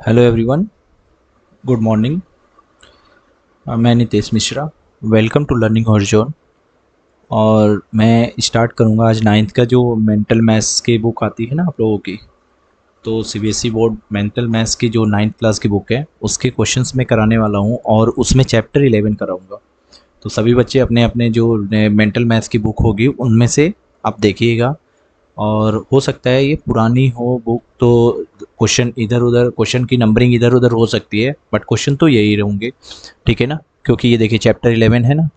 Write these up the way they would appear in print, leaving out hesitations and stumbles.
Hello everyone, good morning. मैं Nitesh Mishra. Welcome to Learning Horizon. और मैं स्टार्ट करूंगा आज नाइन्थ का जो मेंटल मैथ्स की बुक आती है ना आप लोगों की। तो सीबीएसई बोर्ड मेंटल मैथ्स की जो नाइन्थ क्लास की बुक है उसके क्वेश्चंस मैं कराने वाला हूं और उसमें चैप्टर 11 कराऊंगा। तो सभी बच्चे अपने अपने जो मेंटल मैथ्स की बुक होगी उनमें से आप देखिएगा। और हो सकता है ये पुरानी हो बुक तो क्वेश्चन इधर उधर, क्वेश्चन की नंबरिंग इधर उधर हो सकती है, बट क्वेश्चन तो यही होंगे। ठीक है ना? क्योंकि ये देखिए चैप्टर 11 है ना,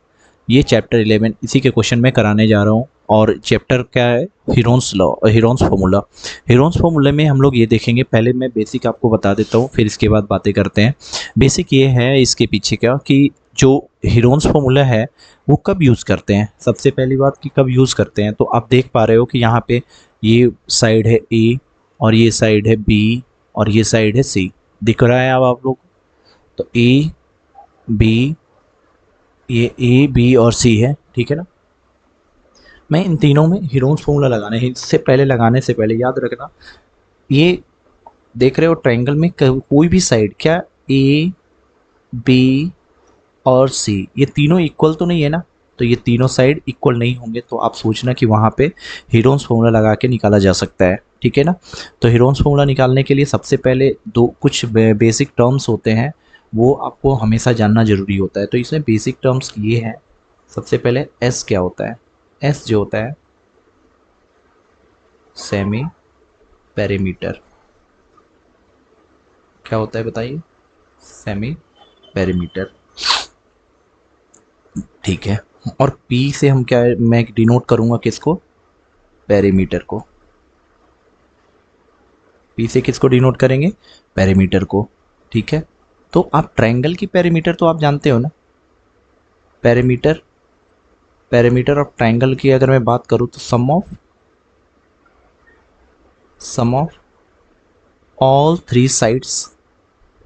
ये चैप्टर 11 इसी के क्वेश्चन मैं कराने जा रहा हूँ। और चैप्टर क्या है? Heron's law, Heron's formula. Heron's फॉर्मूले में हम लोग ये देखेंगे, पहले मैं बेसिक आपको बता देता हूँ फिर इसके बाद बातें करते हैं। बेसिक ये है इसके पीछे क्या कि जो हीरोन्स फॉर्मूला है वो कब यूज़ करते हैं। सबसे पहली बात कि कब यूज़ करते हैं, तो आप देख पा रहे हो कि यहाँ पे ये साइड है ए और ये साइड है बी और ये साइड है सी। दिख रहा है अब आप लोग? तो ए बी, ये ए बी और सी है, ठीक है ना? मैं इन तीनों में हीरोन्स फॉर्मूला लगाना है। इससे पहले लगाने से पहले याद रखना, ये देख रहे हो ट्रायंगल में कोई भी साइड क्या ए बी और सी ये तीनों इक्वल तो नहीं है ना। तो ये तीनों साइड इक्वल नहीं होंगे तो आप सोचना कि वहाँ पे हीरोन्स फॉर्मूला लगा के निकाला जा सकता है। ठीक है ना? तो हीरोन्स फॉर्मूला निकालने के लिए सबसे पहले दो कुछ बेसिक टर्म्स होते हैं, वो आपको हमेशा जानना जरूरी होता है। तो इसमें बेसिक टर्म्स ये हैं। सबसे पहले एस क्या होता है? एस जो होता है सेमी पेरीमीटर। क्या होता है बताइए? Semi perimeter. ठीक है। और पी से हम क्या मैं डिनोट करूंगा किसको? पेरीमीटर को। पी से किसको डिनोट करेंगे? पेरीमीटर को। ठीक है। तो आप ट्रायंगल की पेरीमीटर तो आप जानते हो ना? पेरीमीटर, पेरीमीटर ऑफ ट्रायंगल की अगर मैं बात करूं तो सम ऑफ ऑल थ्री साइड्स।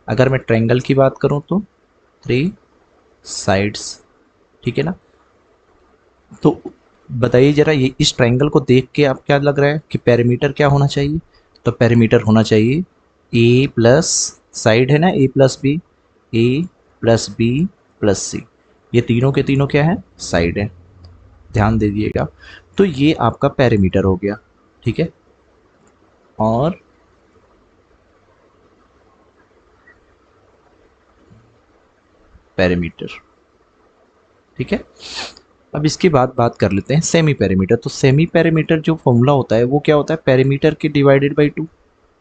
अगर मैं ट्रायंगल की बात करूं तो थ्री साइड्स। ठीक है ना? तो बताइए जरा, ये इस ट्रायंगल को देख के आप क्या लग रहा है कि पेरीमीटर क्या होना चाहिए? तो पेरीमीटर होना चाहिए ए प्लस, साइड है ना ए प्लस बी, ए प्लस बी प्लस सी। ये तीनों के तीनों क्या है? साइड है। ध्यान दे दिएगा। तो ये आपका पेरीमीटर हो गया। ठीक है। और पेरीमीटर, ठीक है। अब इसके बाद बात कर लेते हैं सेमी पेरीमीटर। तो सेमी पेरीमीटर जो फॉर्मूला होता है वो क्या होता है? पेरीमीटर के डिवाइडेड बाई टू।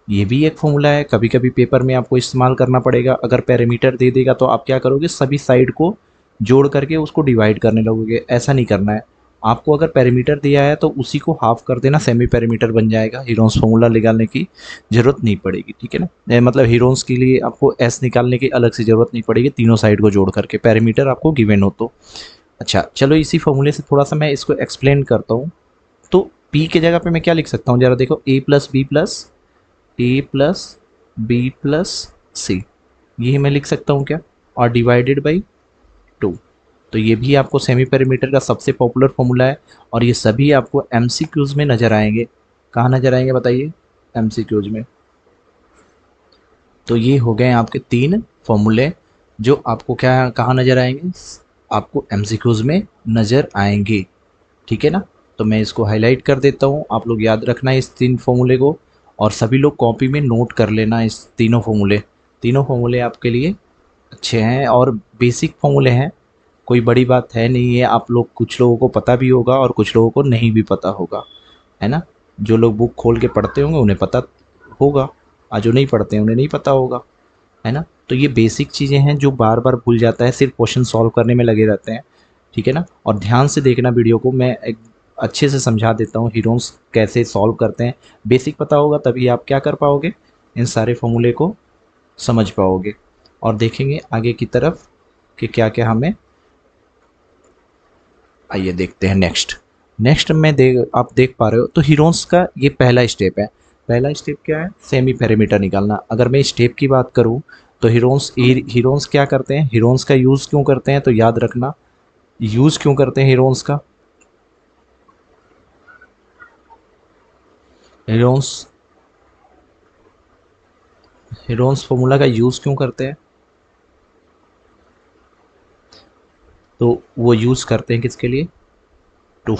ये भी एक फॉर्मूला है, कभी कभी पेपर में आपको इस्तेमाल करना पड़ेगा। अगर पेरीमीटर दे देगा तो आप क्या करोगे? सभी साइड को जोड़ करके उसको डिवाइड करने लगोगे। ऐसा नहीं करना है आपको। अगर पेरीमीटर दिया है तो उसी को हाफ कर देना, सेमी पेरीमीटर बन जाएगा। हीरोन्स फॉर्मूला निकालने की जरूरत नहीं पड़ेगी। ठीक है ना? मतलब हीरोन्स के लिए आपको एस निकालने की अलग से जरूरत नहीं पड़ेगी, तीनों साइड को जोड़ करके पेरीमीटर आपको गिवन हो तो। अच्छा चलो, इसी फॉर्मूले से थोड़ा सा मैं इसको एक्सप्लेन करता हूँ। तो पी के जगह पे मैं क्या लिख सकता हूँ? जरा देखो, ए प्लस बी प्लस सी, ये मैं लिख सकता हूँ क्या? और डिवाइडेड बाई टू। तो ये भी आपको सेमी पेरीमीटर का सबसे पॉपुलर फॉर्मूला है। और ये सभी आपको एमसीक्यूज में नजर आएंगे। कहाँ नजर आएंगे बताइए? एमसीक्यूज में। तो ये हो गए आपके तीन फॉर्मूले जो आपको क्या कहाँ नजर आएंगे? आपको एमसीक्यूज में नजर आएंगे। ठीक है ना? तो मैं इसको हाईलाइट कर देता हूँ, आप लोग याद रखना इस तीन फॉर्मूले को। और सभी लोग कॉपी में नोट कर लेना इस तीनों फॉर्मूले। तीनों फॉर्मूले आपके लिए अच्छे हैं और बेसिक फॉर्मूले हैं। कोई बड़ी बात है नहीं है। आप लोग, कुछ लोगों को पता भी होगा और कुछ लोगों को नहीं भी पता होगा, है ना? जो लोग बुक खोल के पढ़ते होंगे उन्हें पता होगा, और जो नहीं पढ़ते हैं उन्हें नहीं पता होगा, है ना? तो ये बेसिक चीज़ें हैं जो बार बार भूल जाता है, सिर्फ क्वेश्चन सॉल्व करने में लगे रहते हैं। ठीक है ना? और ध्यान से देखना वीडियो को, मैं एक अच्छे से समझा देता हूँ हीरोन्स कैसे सॉल्व करते हैं। बेसिक पता होगा तभी आप क्या कर पाओगे? इन सारे फॉर्मूले को समझ पाओगे। और देखेंगे आगे की तरफ कि क्या क्या हमें। आइए देखते हैं नेक्स्ट। नेक्स्ट में आप देख पा रहे हो तो हीरोन्स का ये पहला स्टेप है। पहला स्टेप क्या है? सेमी पेरीमीटर निकालना। अगर मैं स्टेप की बात करूं तो हीरोन्स क्या करते हैं? हीरोन्स का यूज़ क्यों करते हैं? तो याद रखना, यूज़ क्यों करते हैं हीरोन्स का? हीरोन्स हेरोन्स फॉर्मूला का यूज़ क्यों करते हैं? तो वो यूज़ करते हैं किसके लिए? To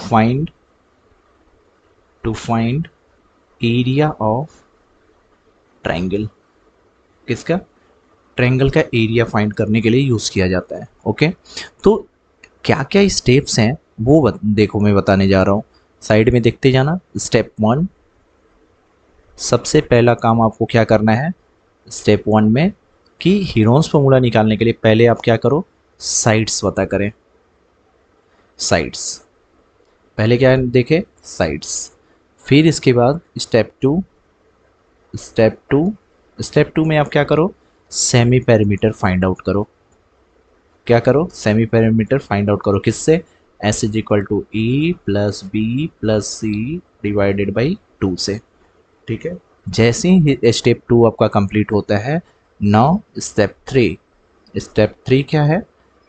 find area of triangle. किसका? ट्रायंगल का एरिया फाइंड करने के लिए यूज़ किया जाता है। ओके, तो क्या क्या स्टेप्स हैं वो देखो मैं बताने जा रहा हूँ। साइड में देखते जाना। स्टेप 1, सबसे पहला काम आपको क्या करना है स्टेप 1 में कि हीरोन्स फॉर्मूला निकालने के लिए पहले आप क्या करो, साइड्स पता करें। साइड्स पहले क्या देखे, साइड्स। फिर इसके बाद स्टेप टू में आप क्या करो, सेमी पेरीमीटर फाइंड आउट करो। क्या करो, सेमी पेरीमीटर फाइंड आउट करो। किससे? S is equal to a plus B plus c divided by 2 से। ठीक है, जैसे ही स्टेप 2 आपका कंप्लीट होता है, नाउ स्टेप 3 क्या है?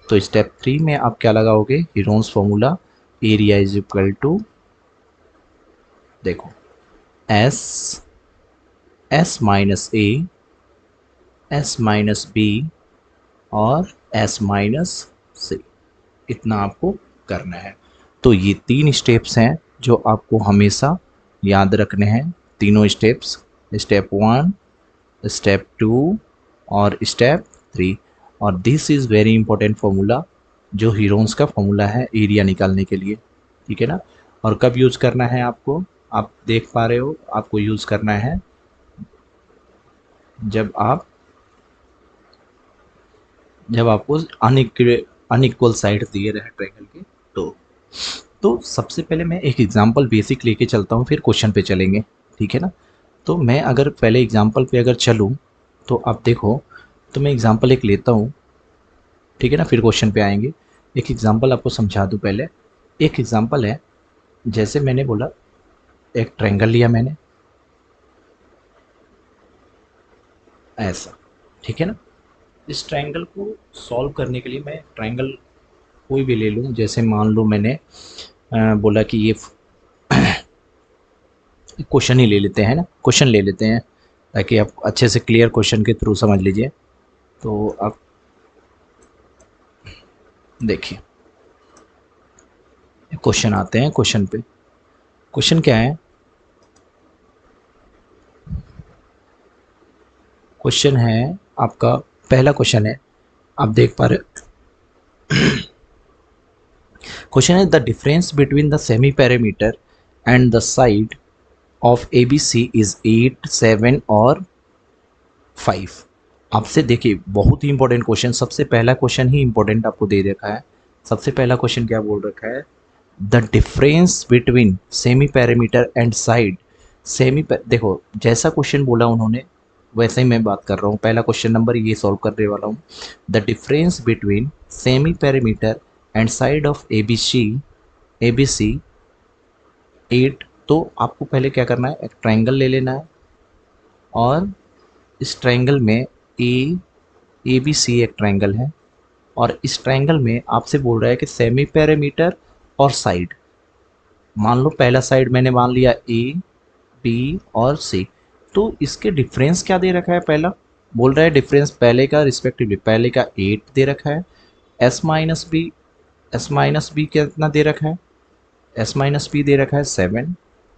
तो स्टेप 3 में आप क्या लगाओगे, Heron's formula, area is equal to, देखो, एस एस माइनस बी और एस माइनस सी, इतना आपको करना है। तो ये 3 स्टेप्स हैं जो आपको हमेशा याद रखने हैं। तीनों स्टेप्स, स्टेप 1, स्टेप 2 और स्टेप 3। और this is very important formula, जो हीरोन्स का फॉर्मूला है एरिया निकालने के लिए। ठीक है ना? और कब यूज़ करना है आपको, आप देख पा रहे हो, आपको यूज़ करना है जब आपको अनइक्वल साइड दिए रहे ट्रायंगल के। तो सबसे पहले मैं एक एग्जांपल बेसिक लेके चलता हूँ, फिर क्वेश्चन पे चलेंगे। ठीक है ना? तो मैं अगर पहले एग्जांपल पे अगर चलूँ तो आप देखो, तो मैं एग्जांपल एक लेता हूँ। ठीक है ना? फिर क्वेश्चन पे आएंगे। एक एग्जांपल आपको समझा दूँ पहले। एक एग्जांपल है, जैसे मैंने बोला, एक ट्रायंगल लिया मैंने ऐसा। ठीक है ना? इस ट्रायंगल को सॉल्व करने के लिए मैं ट्रायंगल कोई भी ले लूँ। जैसे मान लो मैंने बोला कि ये क्वेश्चन ही ले लेते हैं ना, क्वेश्चन ले लेते हैं ताकि आप अच्छे से क्लियर क्वेश्चन के थ्रू समझ लीजिए। तो आप देखिए, क्वेश्चन आते हैं क्वेश्चन पे। क्वेश्चन क्या है? क्वेश्चन है आपका, पहला क्वेश्चन है, आप देख पा रहे। क्वेश्चन है, the difference between the semi parameter and the side of A B C is 8, 7 और 5। आपसे देखिए, बहुत ही इंपॉर्टेंट क्वेश्चन, सबसे पहला क्वेश्चन ही इंपॉर्टेंट आपको दे रखा है। सबसे पहला क्वेश्चन क्या बोल रखा है, the difference between semi parameter and side. देखो, जैसा क्वेश्चन बोला उन्होंने वैसे ही मैं बात कर रहा हूँ। पहला क्वेश्चन नंबर ये सॉल्व करने वाला हूँ। The difference between semi parameter and side of A B C 8। तो आपको पहले क्या करना है, एक ट्राइंगल ले लेना है, और इस ट्राइंगल में ए बी सी एक ट्राइंगल है, और इस ट्राइंगल में आपसे बोल रहा है कि सेमी पैरामीटर और साइड, मान लो पहला साइड मैंने मान लिया ए बी और सी। तो इसके डिफरेंस क्या दे रखा है, पहला बोल रहा है डिफरेंस पहले का रिस्पेक्टिवली, पहले का 8 दे रखा है, एस माइनस बी कितना दे रखा है, एस माइनस बी दे रखा है 7,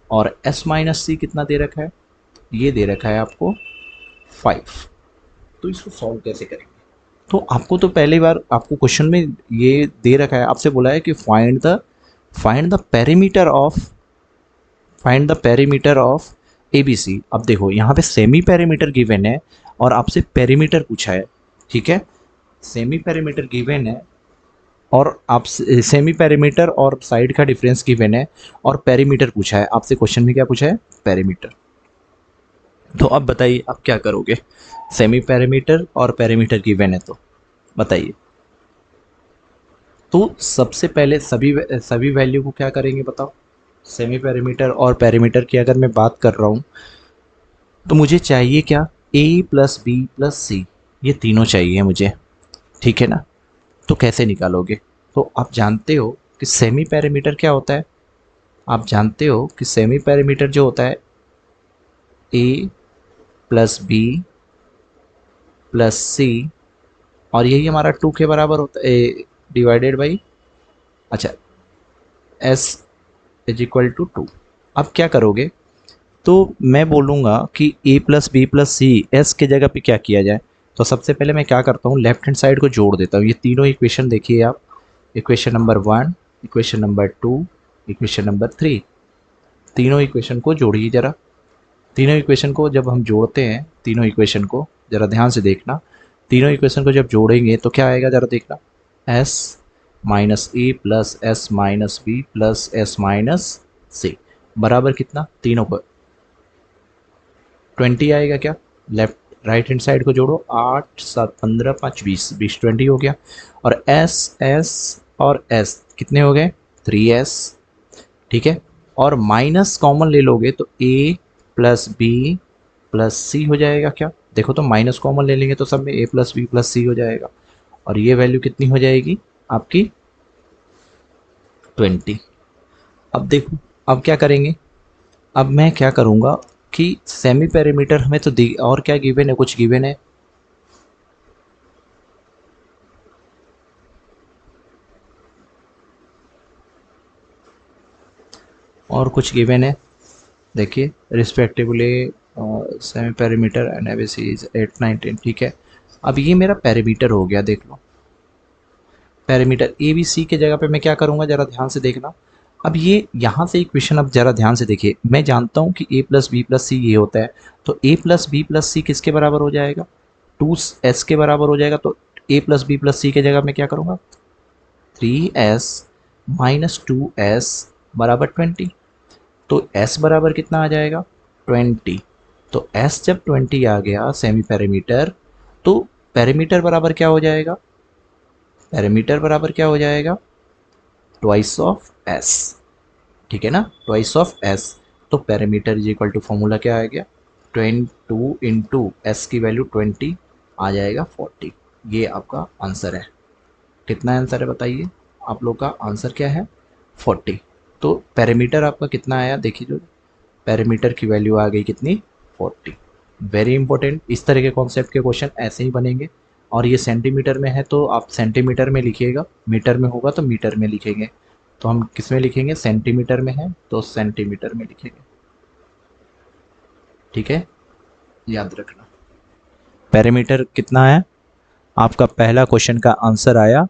और एस माइनस सी कितना दे रखा है, ये दे रखा है आपको 5। तो इसको सॉल्व कैसे करेंगे? तो आपको तो पहली बार आपको क्वेश्चन में ये दे रखा है, आपसे बोला है कि find the perimeter of A B C. अब देखो, यहाँ पे सेमी पेरीमीटर गिवन है और आपसे पेरीमीटर पूछा है। ठीक है, सेमी पेरीमीटर गिवन है और आप सेमी पेरीमीटर और साइड का डिफरेंस गिवन है और पेरीमीटर पूछा है आपसे। क्वेश्चन में क्या पूछा है, पेरीमीटर। तो अब बताइए आप क्या करोगे, सेमी पेरीमीटर और पेरीमीटर गिवन है तो बताइए। तो सबसे पहले सभी वैल्यू को क्या करेंगे बताओ। सेमी पेरीमीटर और पेरीमीटर की अगर मैं बात कर रहा हूँ, तो मुझे चाहिए क्या, ए प्लस बी प्लस सी, ये तीनों चाहिए मुझे। ठीक है ना? तो कैसे निकालोगे? तो आप जानते हो कि सेमी पेरीमीटर क्या होता है, आप जानते हो कि सेमी पेरीमीटर जो होता है A plus B plus C, और यही हमारा 2 के बराबर होता है, डिवाइडेड बाई, अच्छा, एस इज इक्वल टू 2। अब क्या करोगे, तो मैं बोलूँगा कि A plus B plus C S के जगह पे क्या किया जाए। तो सबसे पहले मैं क्या करता हूँ, लेफ्ट हैंड साइड को जोड़ देता हूँ। ये तीनों इक्वेशन देखिए आप, equation number 1, equation number 2, equation number 3, तीनों इक्वेशन को जोड़िए ज़रा। तीनों इक्वेशन को जब हम जोड़ते हैं, तीनों इक्वेशन को ज़रा ध्यान से देखना, तीनों इक्वेशन को जब जोड़ेंगे तो क्या आएगा ज़रा देखना, S minus A plus S minus B plus S minus C बराबर कितना, तीनों को 20 आएगा क्या। लेफ्ट राइट हैंड साइड को जोड़ो, 8 7 15 5 20, 20 20 हो गया। और एस एस और एस कितने हो गए, 3s, ठीक है। और माइनस कॉमन ले लोगे तो a प्लस बी प्लस सी हो जाएगा क्या, देखो तो माइनस कॉमन ले लेंगे तो सब में a प्लस बी प्लस सी हो जाएगा, और ये वैल्यू कितनी हो जाएगी आपकी 20। अब देखो, अब क्या करेंगे, अब मैं क्या करूँगा कि सेमी पैरामीटर हमें तो दी, और क्या गिवन है, कुछ गिवन है, और कुछ गिवन है, देखिए respectively semi parameter and ABC is 8 9 10, ठीक है। अब ये मेरा पैरामीटर हो गया, देख लो पैरामीटर ए बी सी के जगह पे मैं क्या करूँगा, ज़रा ध्यान से देखना। अब ये यहाँ से इक्वेशन, अब ज़रा ध्यान से देखिए, मैं जानता हूँ कि ए प्लस बी प्लस सी ये होता है, तो ए प्लस बी प्लस सी किसके बराबर हो जाएगा, 2s के बराबर हो जाएगा। तो ए प्लस बी प्लस सी के जगह मैं क्या करूँगा, 3s माइनस 2s बराबर 20। तो s बराबर कितना आ जाएगा, 20। तो s जब 20 आ गया सेमी पैरामीटर, तो पैरामीटर बराबर क्या हो जाएगा, पैरामीटर बराबर क्या हो जाएगा, ट्वाइस ऑफ s, ठीक है ना, ट्वाइस ऑफ s। तो parameter is equal to formula क्या आ गया, 22 इंटू एस की वैल्यू 20 आ जाएगा 40। ये आपका आंसर है। कितना आंसर है बताइए, आप लोग का आंसर क्या है, 40। तो पैरामीटर आपका कितना आया देखिए, जो पैरामीटर की वैल्यू आ गई कितनी, 40। वेरी इंपॉर्टेंट, इस तरह के कॉन्सेप्ट के क्वेश्चन ऐसे ही बनेंगे। और ये सेंटीमीटर में है तो आप सेंटीमीटर में लिखिएगा, मीटर में होगा तो मीटर में लिखेंगे। तो हम किस में लिखेंगे, सेंटीमीटर में है तो सेंटीमीटर में लिखेंगे, ठीक है, याद रखना। पैरामीटर कितना है, आपका पहला क्वेश्चन का आंसर आया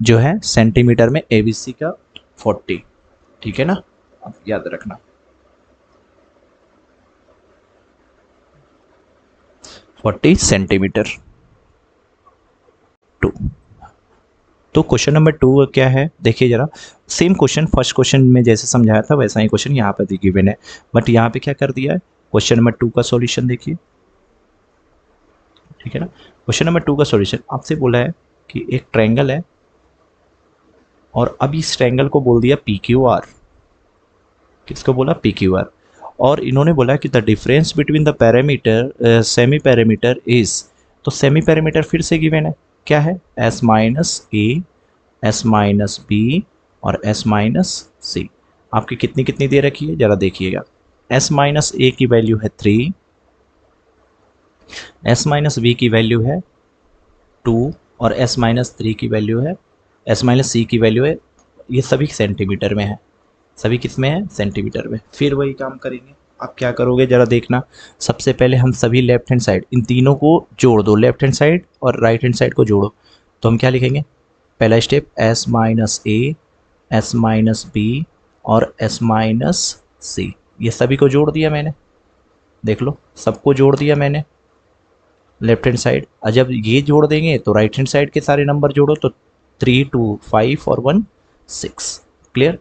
जो है सेंटीमीटर में एबीसी का 40, ठीक है ना, अब याद रखना 40 सेंटीमीटर। 2, तो क्वेश्चन नंबर 2 क्या है देखिए जरा, सेम क्वेश्चन फर्स्ट क्वेश्चन में जैसे समझाया था वैसा ही क्वेश्चन यहाँ पर गिवन है, बट यहाँ पे क्या कर दिया है, क्वेश्चन नंबर 2 का सॉल्यूशन देखिए, ठीक है ना। क्वेश्चन नंबर 2 का सॉल्यूशन आपसे बोला है कि एक ट्रायंगल है, और अब इस ट्रायंगल को बोल दिया पी क्यू आर, किसको बोला, पी क्यू आर। और इन्होंने बोला कि the difference between the parameter semi parameter is, तो सेमी पैरामीटर फिर से गिवन है, क्या है, एस माइनस ए, एस माइनस बी और एस माइनस सी। आपकी कितनी कितनी दे रखी है जरा देखिएगा, एस माइनस ए की वैल्यू है 3, एस माइनस बी की वैल्यू है 2, और एस माइनस 3 की वैल्यू है, एस माइनस सी की वैल्यू है, ये सभी सेंटीमीटर में है, सभी किस में है, सेंटीमीटर में। फिर वही काम करेंगे, आप क्या करोगे जरा देखना, सबसे पहले हम सभी लेफ्ट हैंड साइड इन तीनों को जोड़ दो, लेफ्ट हैंड साइड और राइट हैंड साइड को जोड़ो। तो हम क्या लिखेंगे, पहला स्टेप एस माइनस ए, एस माइनस बी और एस माइनस सी, ये सभी को जोड़ दिया मैंने, देख लो सबको जोड़ दिया मैंने लेफ्ट हैंड साइड। और जब ये जोड़ देंगे तो राइट हैंड साइड के सारे नंबर जोड़ो, तो 3 2 5 और 1 6, क्लियर,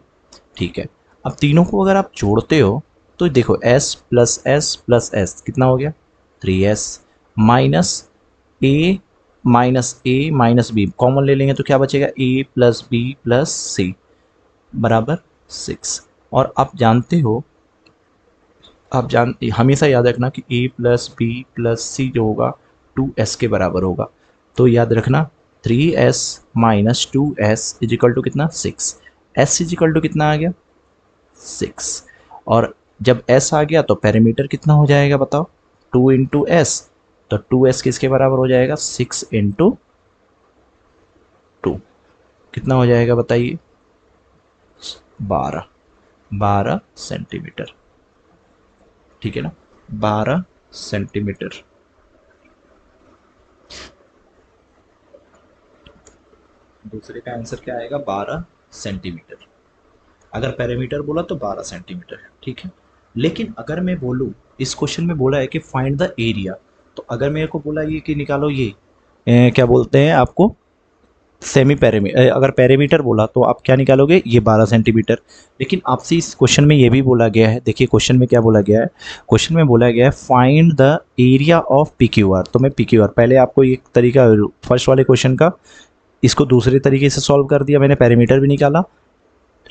ठीक है। अब तीनों को अगर आप जोड़ते हो तो देखो s प्लस एस कितना हो गया, 3s माइनस ए माइनस बी कॉमन ले लेंगे तो क्या बचेगा, a प्लस बी प्लस सी बराबर 6। और आप जानते हो, हमेशा याद रखना कि a प्लस बी प्लस सी जो होगा 2s के बराबर होगा। तो याद रखना 3s minus 2s is equal to कितना, 6। s इजिकल टू कितना आ गया, 6। और जब s आ गया तो पैरामीटर कितना हो जाएगा बताओ, 2 इंटू एस, तो 2s किसके बराबर हो जाएगा, 6 इंटू 2, कितना हो जाएगा बताइए, 12 सेंटीमीटर, ठीक है ना, 12 सेंटीमीटर। दूसरे का आंसर क्या आएगा, 12 सेंटीमीटर। अगर पैरामीटर बोला तो 12 सेंटीमीटर है, ठीक है। लेकिन अगर मैं बोलूँ, इस क्वेश्चन में बोला है कि फाइंड द एरिया, तो अगर मेरे को बोला ये कि निकालो ये क्या बोलते हैं आपको, सेमी पैरामीटर, अगर पैरामीटर बोला तो आप क्या निकालोगे, ये 12 सेंटीमीटर। लेकिन आपसे इस क्वेश्चन में ये भी बोला गया है, देखिए क्वेश्चन में क्या बोला गया है, क्वेश्चन में बोला गया है find the area of P Q R. तो मैं पी क्यू आर, पहले आपको एक तरीका फर्स्ट वाले क्वेश्चन का, इसको दूसरे तरीके से सॉल्व कर दिया मैंने, पैरामीटर भी निकाला,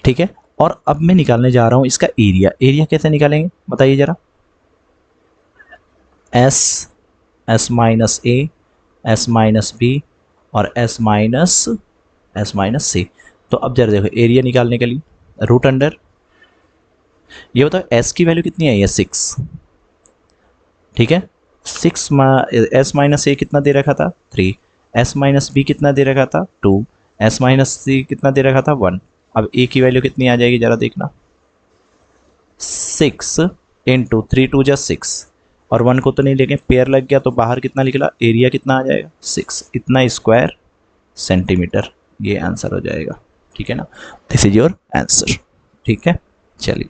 ठीक है। और अब मैं निकालने जा रहा हूँ इसका एरिया। एरिया कैसे निकालेंगे बताइए ज़रा, एस, एस माइनस ए, एस माइनस बी और एस माइनस सी। तो अब जरा देखो एरिया निकालने के लिए रूट अंडर, ये बताओ एस की वैल्यू कितनी आई है, 6, ठीक है। 6 एस माइनस ए कितना दे रखा था, 3, एस माइनस बी कितना दे रखा था, 2, एस माइनस सी कितना दे रखा था, 1। अब ए की वैल्यू कितनी आ जाएगी जरा देखना, 6 इंटू 3 2 जा 6, और 1 को तो नहीं लेंगे, पेयर लग गया तो बाहर कितना निकला, एरिया कितना आ जाएगा, 6, इतना स्क्वायर सेंटीमीटर, ये आंसर हो जाएगा, ठीक है ना। दिस इज योर आंसर, ठीक है। चलिए